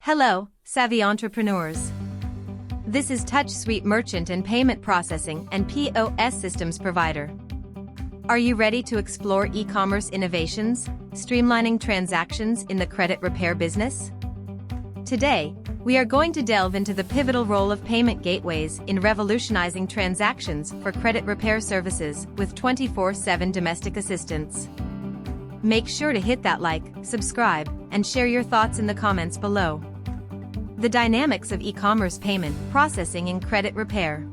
Hello, savvy entrepreneurs. This is TouchSuite merchant and payment processing and POS systems provider. Are you ready to explore e-commerce innovations, streamlining transactions in the credit repair business? Today, we are going to delve into the pivotal role of payment gateways in revolutionizing transactions for credit repair services with 24/7 domestic assistance. Make sure to hit that like, subscribe, and share your thoughts in the comments below. The dynamics of e-commerce payment processing in credit repair.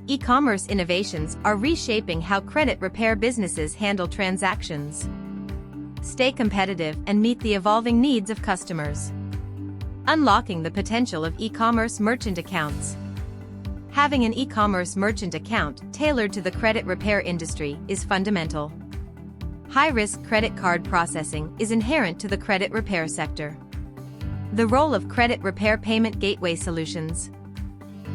E-commerce innovations are reshaping how credit repair businesses handle transactions. Stay competitive and meet the evolving needs of customers. Unlocking the potential of e-commerce merchant accounts. Having an e-commerce merchant account tailored to the credit repair industry is fundamental. High-risk credit card processing is inherent to the credit repair sector. The role of credit repair payment gateway solutions.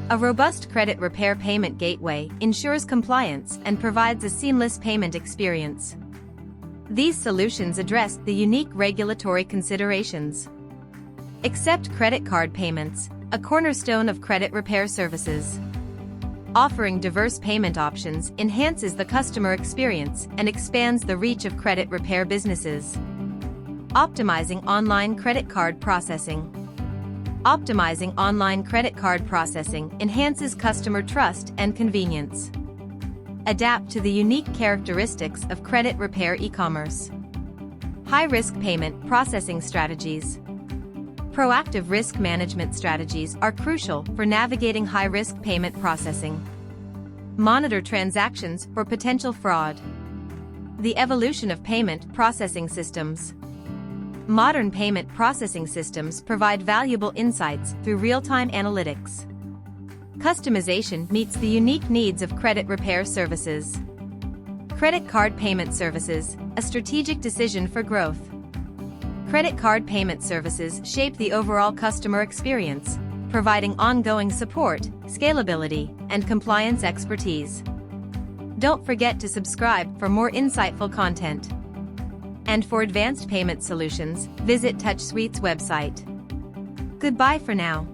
A robust credit repair payment gateway ensures compliance and provides a seamless payment experience. These solutions address the unique regulatory considerations. Accept credit card payments, a cornerstone of credit repair services. Offering diverse payment options enhances the customer experience and expands the reach of credit repair businesses. Optimizing online credit card processing. Optimizing online credit card processing enhances customer trust and convenience. Adapt to the unique characteristics of credit repair e-commerce. High-risk payment processing strategies. Proactive risk management strategies are crucial for navigating high-risk payment processing. Monitor transactions for potential fraud. The evolution of payment processing systems. Modern payment processing systems provide valuable insights through real-time analytics. Customization meets the unique needs of credit repair services. Credit card payment services, a strategic decision for growth. Credit card payment services shape the overall customer experience, providing ongoing support, scalability, and compliance expertise. Don't forget to subscribe for more insightful content. And for advanced payment solutions, visit TouchSuite's website. Goodbye for now.